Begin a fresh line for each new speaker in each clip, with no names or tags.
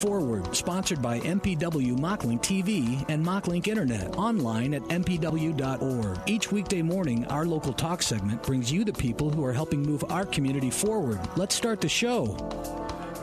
Forward, sponsored by MPW Mocklink TV and Mocklink Internet, online at mpw.org. Each weekday morning, our local talk segment brings you the people who are helping move our community forward. Let's start the show.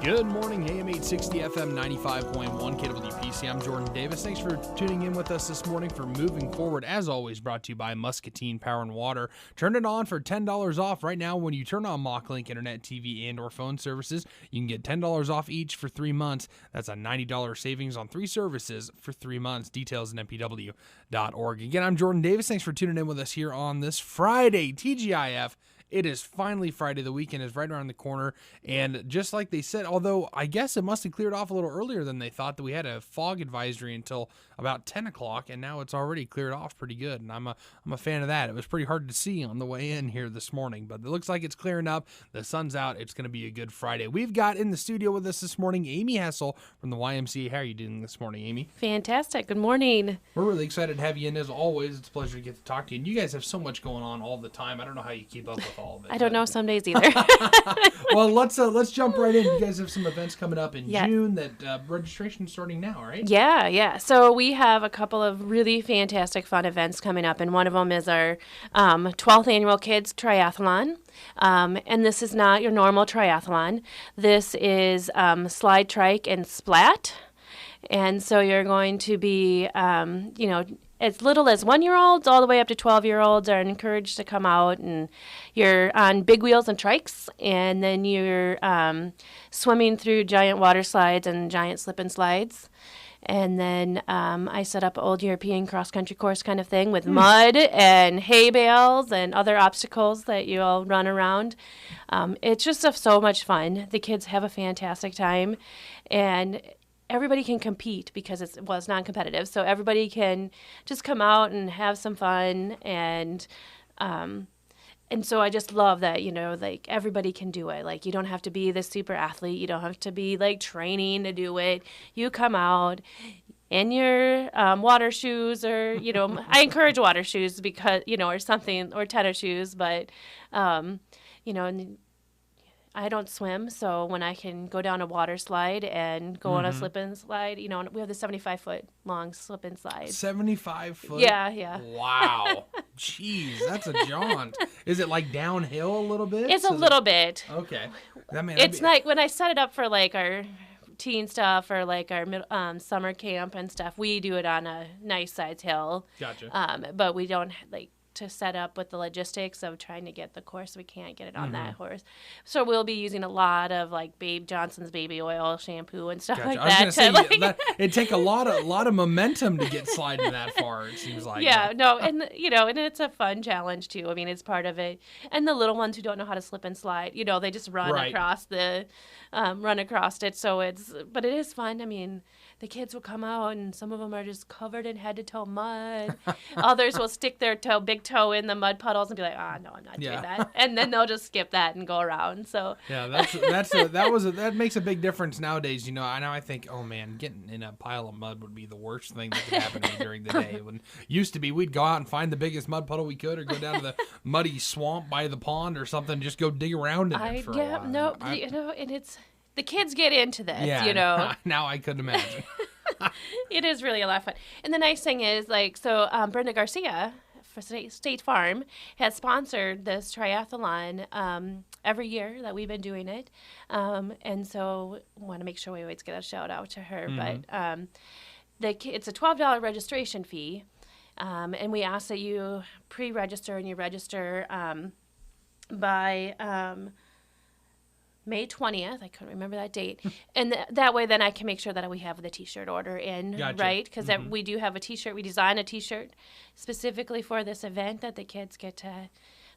Good morning, AM 860 FM 95.1 KWPC. I'm Jordan Davis. Thanks for tuning in with us this morning for Moving Forward. As always, brought to you by Muscatine Power and Water. Turn it on for $10 off right now when you turn on Mocklink Internet, TV, and or phone services. You can get $10 off each for 3 months. That's a $90 savings on 3 services for 3 months. Details at mpw.org. Again, I'm Jordan Davis. Thanks for tuning in with us here on this Friday, TGIF. It is finally Friday. The weekend is right around the corner. And just like they said, although I guess it must have cleared off a little earlier than they thought, that we had a fog advisory until about 10 o'clock, and now it's already cleared off pretty good. And I'm a fan of that. It was pretty hard to see on the way in here this morning, but it looks like it's clearing up. The sun's out. It's going to be a good Friday. We've got in the studio with us this morning Amy Hessel from the YMCA. How are you doing this morning, Amy?
Fantastic. Good morning.
We're really excited to have you in as always. It's a pleasure to get to talk to you. And you guys have so much going on all the time. I don't know how you keep up with all of it.
I don't know some days either.
Well, let's jump right in. You guys have some events coming up in June that registration's starting now, right?
Yeah. So we have a couple of really fantastic fun events coming up, and one of them is our 12th annual Kids Triathlon. And this is not your normal triathlon. This is slide, trike, and splat. And so you're going to be, as little as 1-year-olds all the way up to 12-year-olds are encouraged to come out, and you're on big wheels and trikes, and then you're swimming through giant water slides and giant slip and slides. And then I set up an old European cross-country course kind of thing with mud and hay bales and other obstacles that you all run around. It's just so much fun. The kids have a fantastic time, and everybody can compete because it's non-competitive. So everybody can just come out and have some fun, and so I just love that, everybody can do it. Like, you don't have to be the super athlete. You don't have to be, training to do it. You come out in your water shoes, or, I encourage water shoes because, or something, or tennis shoes, but, and I don't swim, so when I can go down a water slide and go on a slip and slide, we have the 75-foot long slip and slide.
75 foot?
Yeah.
Wow. Jeez, that's a jaunt. Is it like downhill a little bit?
It's a little bit.
Okay.
It's like when I set it up for our teen stuff or our summer camp and stuff, we do it on a nice size hill.
Gotcha.
But we don't to set up with the logistics of trying to get the course. We can't get it on that horse. So we'll be using a lot of Babe Johnson's baby oil shampoo and stuff like that.
I was going to say, it'd take a lot of momentum to get sliding that far, it seems like.
Yeah, no, and it's a fun challenge too. I mean, it's part of it. And the little ones who don't know how to slip and slide, they just run across it. So but it is fun. I mean, the kids will come out, and some of them are just covered in head to toe mud. Others will stick their big toe in the mud puddles and be like, no, I'm not doing that. And then they'll just skip that and go around. So
yeah, that makes a big difference nowadays. Now I think, oh man, getting in a pile of mud would be the worst thing that could happen to me during the day. When used to be, we'd go out and find the biggest mud puddle we could, or go down to the muddy swamp by the pond or something, just go dig around in it for a while.
And it's. The kids get into this,
Now I couldn't imagine.
It is really a lot of fun. And the nice thing is, Brenda Garcia for State Farm has sponsored this triathlon every year that we've been doing it. And so I want to make sure we always get a shout out to her. Mm-hmm. But it's a $12 registration fee. And we ask that you pre-register, and you register by May 20th. I couldn't remember that date. And that way then I can make sure that we have the T-shirt order in,
gotcha.
Right? Because we do have a T-shirt. We design a T-shirt specifically for this event that the kids get to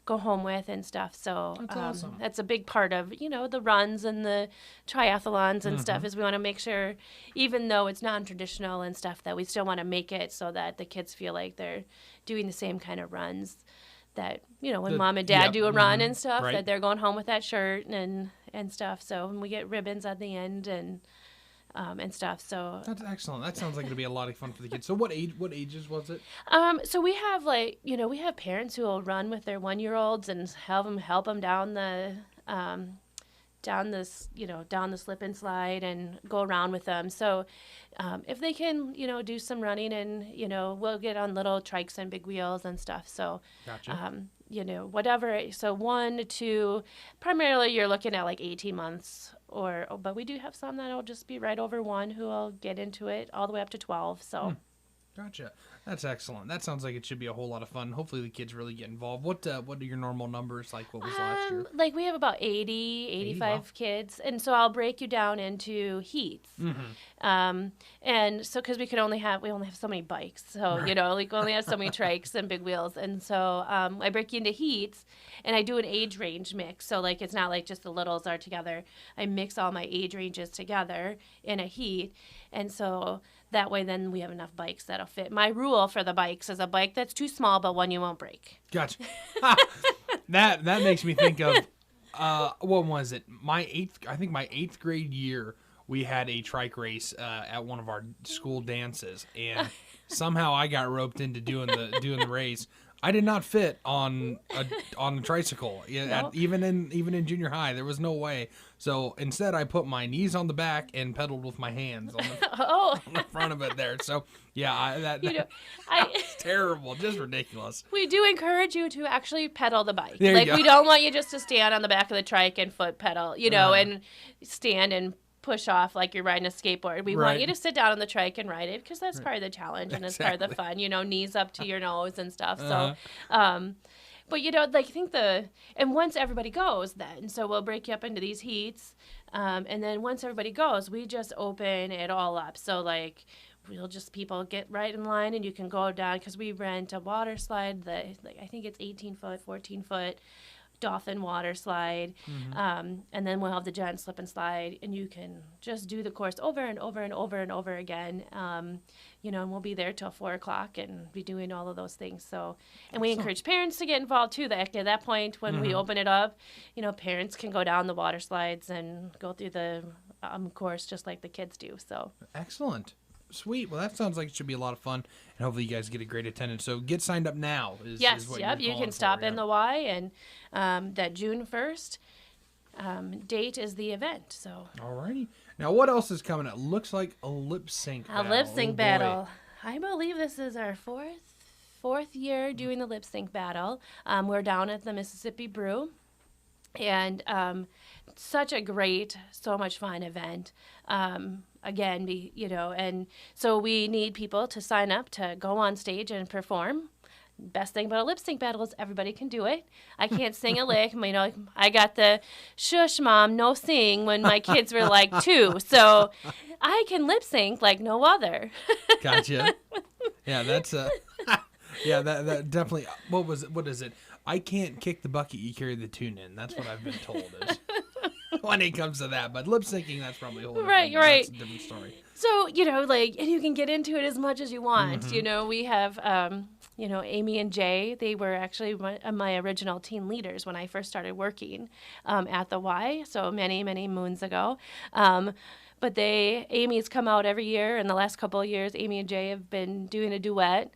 go home with and stuff. So
that's awesome.
That's a big part of, the runs and the triathlons and stuff, is we want to make sure, even though it's non-traditional and stuff, that we still want to make it so that the kids feel like they're doing the same kind of runs that, when mom and dad do a run and stuff, that they're going home with that shirt and stuff. So we get ribbons at the end and stuff. So
that's excellent. That sounds like it'll be a lot of fun for the kids. So what ages was it?
So we have we have parents who will run with their 1-year-olds and have them help them down the down the slip and slide and go around with them. So if they can, do some running and, we'll get on little trikes and big wheels and stuff. So,
Gotcha.
Whatever. So 1 to 2, primarily you're looking at like 18 months but we do have some that'll just be right over 1 who will get into it all the way up to 12. So.
Gotcha. That's excellent. That sounds like it should be a whole lot of fun. Hopefully the kids really get involved. What are your normal numbers like? What was last year?
Like we have about 85
wow.
kids, and so I'll break you down into heats. And so because we only have so many bikes, so we only have so many trikes and big wheels, and so I break you into heats, and I do an age range mix. So like it's not like just the littles are together. I mix all my age ranges together in a heat, and so that way then we have enough bikes that'll fit. My rule for the bikes is a bike that's too small, but one you won't break.
Gotcha. That makes me think of what was it? My eighth grade year, we had a trike race at one of our school dances, and somehow I got roped into doing the race. I did not fit on a tricycle. Even in junior high, there was no way. So instead, I put my knees on the back and pedaled with my hands on the front of it there. So yeah, that's terrible, just ridiculous.
We do encourage you to actually pedal the bike.
There you go.
We don't want you just to stand on the back of the trike and foot pedal, and stand and push off like you're riding a skateboard. We want you to sit down on the trike and ride it because that's part of the challenge and it's part of the fun, knees up to your nose and stuff. So, but I think and once everybody goes then, so we'll break you up into these heats. And then once everybody goes, we just open it all up. So like, people get right in line and you can go down because we rent a water slide that I think it's 18 foot, 14 foot. Dolphin water slide, and then we'll have the giant slip and slide, and you can just do the course over and over and over and over again, and we'll be there till 4:00 and be doing all of those things. So, and we encourage parents to get involved too. That at that point when we open it up, parents can go down the water slides and go through the course just like the kids do. So
excellent. Sweet. Well, that sounds like it should be a lot of fun, and hopefully you guys get a great attendance. So get signed up now.
Yes, you can stop in the Y, and that June 1st date is the event. So.
Alrighty. Now, what else is coming up? Looks like a lip sync battle.
A lip sync battle. I believe this is our fourth year doing the lip sync battle. We're down at the Mississippi Brew, and such a great, so much fun event. Again, and so we need people to sign up to go on stage and perform. Best thing about a lip sync battle is everybody can do it. I can't sing a lick. I got the shush mom, no sing when my kids were like 2. So I can lip sync like no other.
Gotcha. Yeah, that's that definitely. What is it? I can't kick the bucket, you carry the tune in. That's what I've been told is when it comes to that. But lip syncing, that's probably a whole different, that's a different story.
So, and you can get into it as much as you want. We have, Amy and Jay, they were actually my original teen leaders when I first started working at the Y, so many, many moons ago. But Amy's come out every year, and the last couple of years, Amy and Jay have been doing a duet.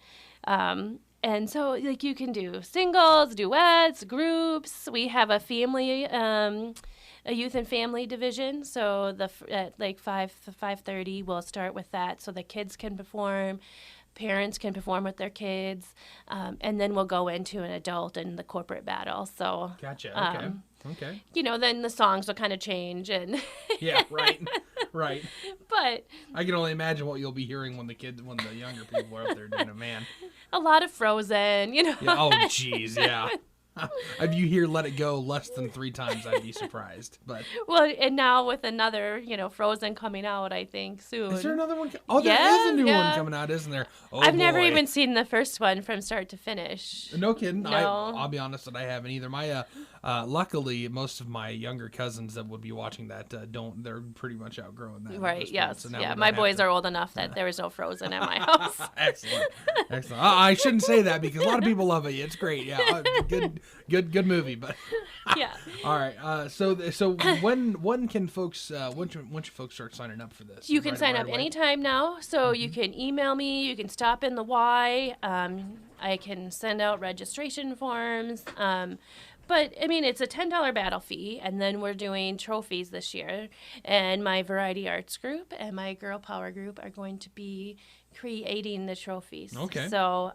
And so, you can do singles, duets, groups. We have a family, a youth and family division. So at 5:30, we'll start with that, so the kids can perform, parents can perform with their kids, and then we'll go into an adult and the corporate battle. So
gotcha. Okay.
Then the songs will kind of change and.
Yeah. Right.
But
I can only imagine what you'll be hearing when the younger people are up there doing it, man.
A lot of Frozen,
Yeah, oh, jeez, yeah. If you hear "Let It Go" less than 3 times, I'd be surprised. But
and now with another, Frozen coming out, I think soon.
Is there another one? Oh, there is a new one coming out, isn't there? Oh,
I've never even seen the first one from start to finish.
No kidding.
No.
I'll be honest that I haven't either. My luckily, most of my younger cousins that would be watching that they're pretty much outgrowing that.
Right. Yes. So my boys are old enough that there is no Frozen at my house.
Excellent. I shouldn't say that because a lot of people love it. It's great. Yeah. Good movie, but
yeah.
All right. So when can folks when should folks start signing up for this?
You can sign up anytime now. So you can email me. You can stop in the Y. I can send out registration forms. But, I mean, it's a $10 battle fee, and then we're doing trophies this year. And my Variety Arts group and my Girl Power group are going to be creating the trophies.
Okay.
So,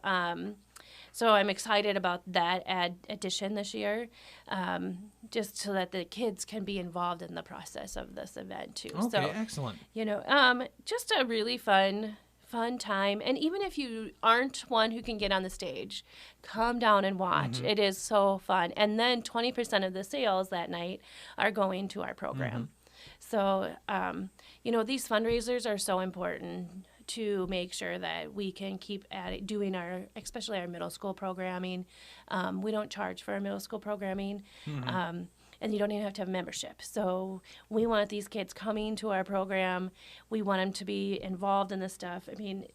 so I'm excited about that addition this year, just so that the kids can be involved in the process of this event, too.
Okay,
So,
excellent.
just a really fun time. And even if you aren't one who can get on the stage, come down and watch.
Mm-hmm.
It is so fun. And then 20% of the sales that night are going to our program. So, these fundraisers are so important to make sure that we can keep doing especially our middle school programming. We don't charge for our middle school programming. And you don't even have to have membership. So we want these kids coming to our program. We want them to be involved in this stuff. I mean,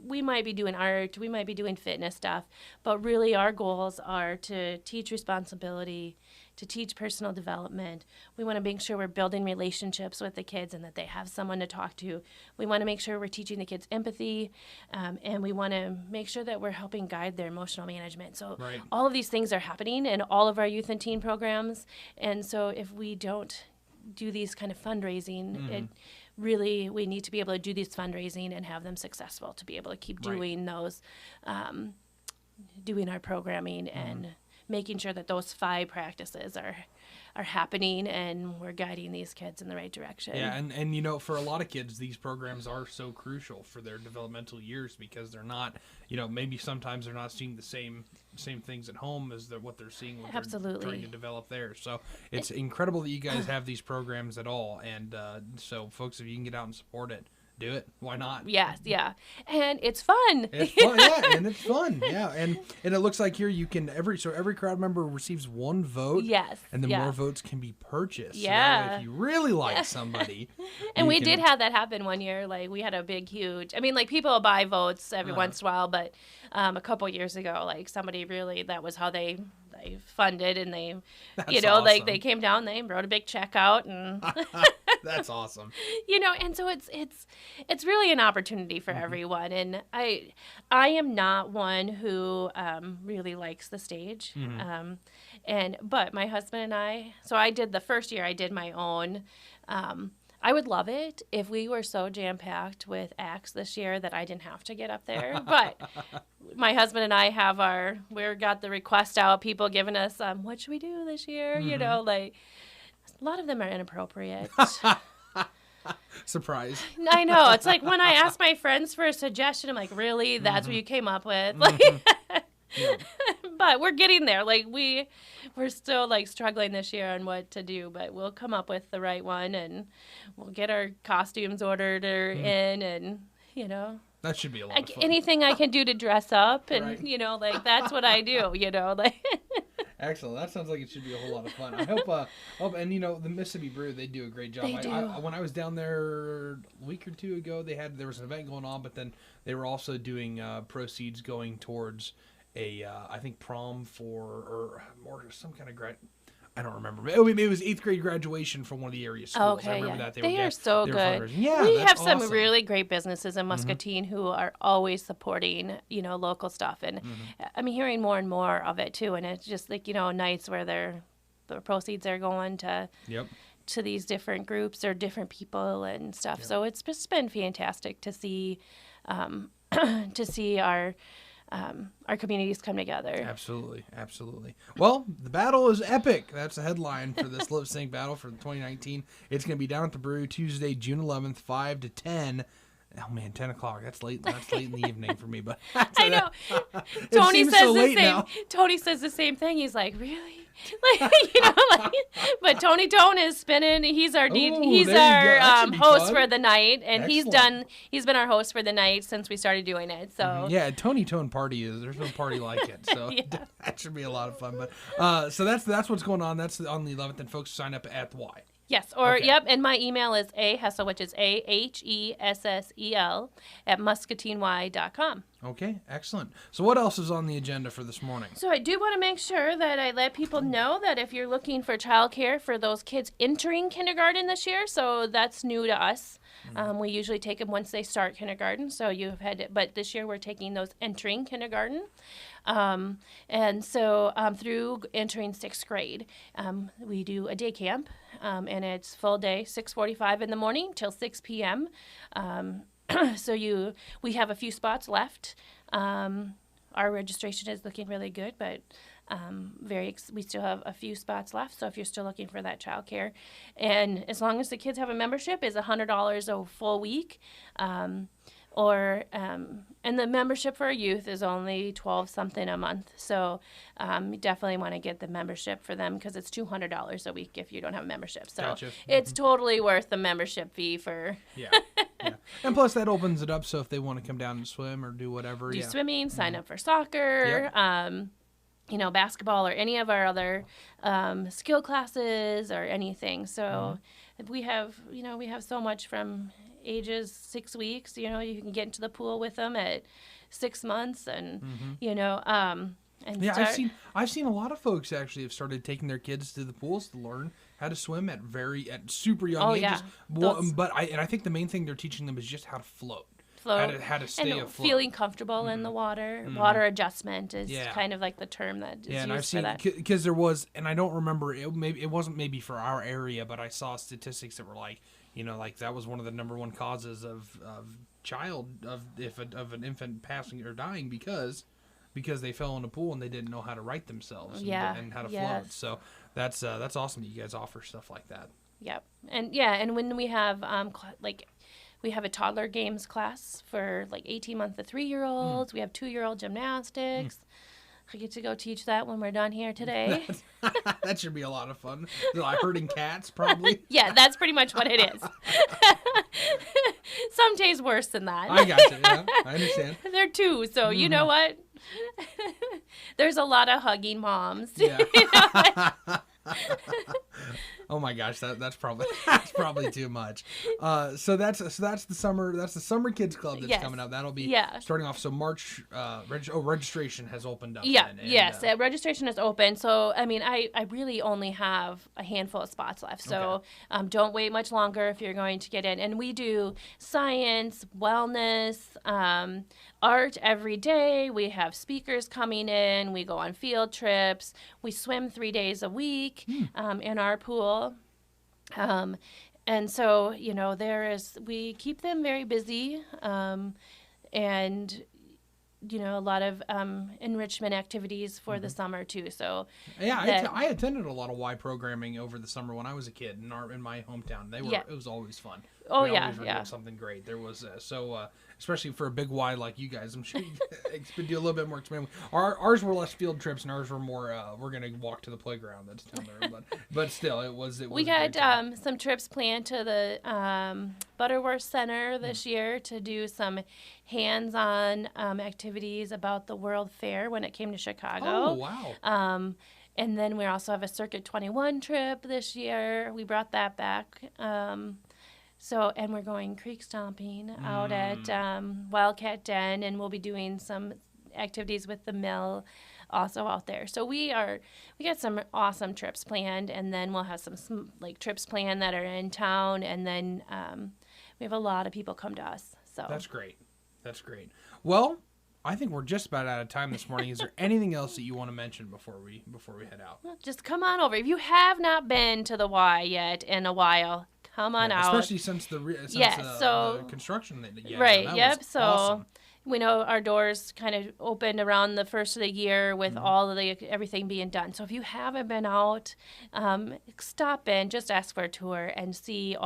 we might be doing art, we might be doing fitness stuff, but really our goals are to teach responsibility, to teach personal development. We want to make sure we're building relationships with the kids and that they have someone to talk to. We want to make sure we're teaching the kids empathy, and we want to make sure that we're helping guide their emotional management. So all of these things are happening in all of our youth and teen programs. And so if we don't do these kind of fundraising, we need to be able to do this fundraising and have them successful to be able to keep doing those, doing our programming and making sure that those 5 practices are happening and we're guiding these kids in the right direction.
Yeah, and for a lot of kids, these programs are so crucial for their developmental years because they're not, maybe sometimes they're not seeing the same things at home as what they're seeing when they're trying to develop there. So it's incredible that you guys have these programs at all. And so, folks, if you can get out and support it, do it. Why not?
Yes, yeah. And it's fun.
It's fun, yeah, and it's fun. Yeah. And it looks like here you can every crowd member receives 1 vote.
Yes.
And then more votes can be purchased.
Yeah.
So that way if you really like somebody.
And we did have that happen one year. Like we had a huge people buy votes every once in a while, but a couple years ago, like somebody really, that was how they funded, and they
awesome.
they came down, they wrote a big check out, and
that's awesome.
And so it's really an opportunity for everyone. And I am not one who really likes the stage. But my husband and I, so I did the first year I did my own. I would love it if we were so jam-packed with acts this year that I didn't have to get up there. But my husband and I have we got the request out, people giving us, what should we do this year? A lot of them are inappropriate.
Surprise.
I know. It's like when I ask my friends for a suggestion, I'm like, really? That's what you came up with? But we're getting there. We're still struggling this year on what to do, but we'll come up with the right one, and we'll get our costumes ordered in, and
that should be a lot of fun.
Anything I can do to dress up, and that's what I do.
Excellent. That sounds like it should be a whole lot of fun. I hope, and the Mississippi Brew, they do a great job.
They do.
When I was down there a week or 2 ago, there was an event going on, but then they were also doing proceeds going towards I think prom or some kind of I don't remember. It was 8th grade graduation from one of the area schools.
Okay,
I remember that.
They are so good.
Yeah,
we have
awesome.
some really great businesses in Muscatine who are always supporting, local stuff. And I'm hearing more and more of it too. And it's just nights where the proceeds are going to these different groups or different people and stuff. Yep. So it's just been fantastic to see our communities come together.
Absolutely. Well, the battle is epic. That's the headline for this lip sync battle for 2019. It's going to be down at the Brew Tuesday, June 11th, 5 to 10. Oh man, 10 o'clock. That's late. That's late in the evening for me. But
I know.
Tony says so the same. Now.
Tony says the same thing. He's like, really? But Tony Tone is spinning. He's our host for the night, and
Excellent.
he's been our host for the night since we started doing it. So
yeah, Tony Tone party there's no party like it. So that should be a lot of fun. But so that's what's going on. That's on the 11th, and folks sign up at Y.
Yes, and my email is Hessel, which is AHESSEL @muscatiney.com.
Okay, excellent. So what else is on the agenda for this morning?
So I do want to make sure that I let people know that if you're looking for childcare for those kids entering kindergarten this year, so that's new to us. We usually take them once they start kindergarten. So but this year we're taking those entering kindergarten. And so through entering 6th grade, we do a day camp, and it's full day, 6:45 in the morning till 6 p.m. We have a few spots left. Our registration is looking really good, but we still have a few spots left. So if you're still looking for that childcare, and as long as the kids have a membership, is $100 a full week. And the membership for a youth is only $12 something a month. So you definitely want to get the membership for them because it's $200 a week if you don't have a membership. So
Gotcha.
It's totally worth the membership fee for.
Yeah. And plus that opens it up so if they want to come down and swim or do whatever.
Do swimming, sign up for soccer. Yep. Basketball or any of our other skill classes or anything. So we have so much from ages 6 weeks. You can get into the pool with them at 6 months, and
I've seen a lot of folks actually have started taking their kids to the pools to learn how to swim at super young ages.
Yeah.
But I think the main thing they're teaching them is just how to float. How to stay afloat.
Feeling comfortable in the water. Water adjustment is kind of like the term that is
and
used
I've seen,
for that.
Because there was, and I don't remember, it wasn't maybe for our area, but I saw statistics that were like, that was one of the number one causes of an infant passing or dying because they fell in a pool and they didn't know how to right themselves and how to float. So that's awesome that you guys offer stuff like that. Yep.
And when we have we have a toddler games class for 18-month to 3-year-olds. We have 2-year-old gymnastics. I get to go teach that when we're done here today.
That should be a lot of fun. Like herding cats, probably.
Yeah, that's pretty much what it is. Some days worse than that.
I got you. Yeah, I understand.
They're 2, so you know what? There's a lot of hugging moms.
Yeah. Oh my gosh, that's probably too much. So that's the summer kids club that's coming up. That'll be starting off. So March registration has opened up.
Yeah, registration is open. So I really only have a handful of spots left. So don't wait much longer if you're going to get in. And we do science, wellness, art every day. We have speakers coming in. We go on field trips. We swim 3 days a week in our pool. And so, we keep them very busy, and, a lot of enrichment activities for the summer too. So
I attended a lot of Y programming over the summer when I was a kid in my hometown. It was always fun.
Oh,
we always were doing something great. There was especially for a big Y like you guys, I'm sure you do a little bit more experimental. Ours were less field trips, and ours were more we're gonna walk to the playground that's down there. But still, it was. We
had some trips planned to the Butterworth Center this year to do some hands-on activities about the World Fair when it came to Chicago.
Oh wow!
And then we also have a Circuit 21 trip this year. We brought that back. And we're going creek stomping out at Wildcat Den, and we'll be doing some activities with the mill also out there. So we got some awesome trips planned, and then we'll have some trips planned that are in town, and then we have a lot of people come to us. So
that's great. Well, I think we're just about out of time this morning. Is there anything else that you want to mention before we head out?
Just come on over. If you have not been to the Y yet in a while, come on out.
Especially since the construction that you had.
Right. Yep. So
awesome.
We know our doors kind of opened around the first of the year with all of everything being done. So if you haven't been out, stop in, just ask for a tour and see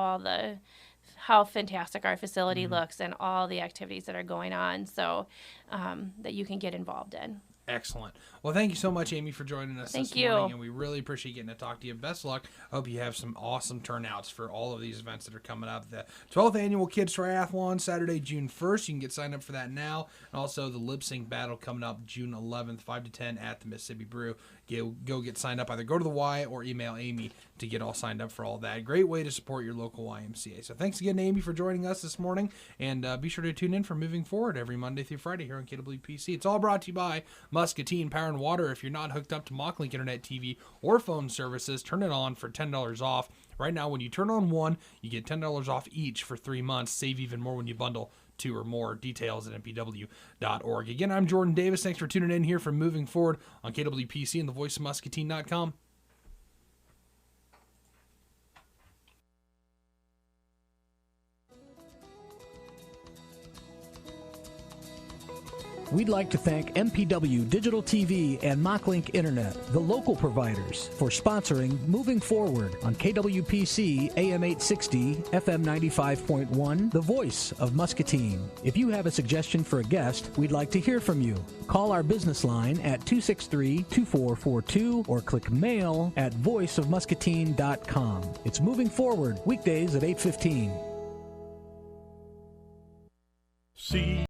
how fantastic our facility looks and all the activities that are going on, so that you can get involved in.
Excellent. Well, thank you so much, Amy, for joining us this morning, and we really appreciate getting to talk to you. Best luck. I hope you have some awesome turnouts for all of these events that are coming up. The 12th Annual Kids Triathlon, Saturday, June 1st. You can get signed up for that now. And also the Lip Sync Battle coming up June 11th, 5 to 10 at the Mississippi Brew. Go get signed up. Either go to the Y or email Amy to get all signed up for all that. Great way to support your local YMCA. So thanks again, Amy, for joining us this morning. And be sure to tune in for Moving Forward every Monday through Friday here on KWPC. It's all brought to you by Muscatine Power and Water. If you're not hooked up to MockLink Internet TV or phone services, turn it on for $10 off. Right now, when you turn on one, you get $10 off each for 3 months. Save even more when you bundle 2 or more. Details at mpw.org. Again, I'm Jordan Davis. Thanks for tuning in here for Moving Forward on KWPC and thevoiceofmuscatine.com.
We'd like to thank MPW Digital TV and MockLink Internet, the local providers, for sponsoring Moving Forward on KWPC AM 860, FM 95.1, the voice of Muscatine. If you have a suggestion for a guest, we'd like to hear from you. Call our business line at 263-2442 or click mail at voiceofmuscatine.com. It's Moving Forward, weekdays at 8:15.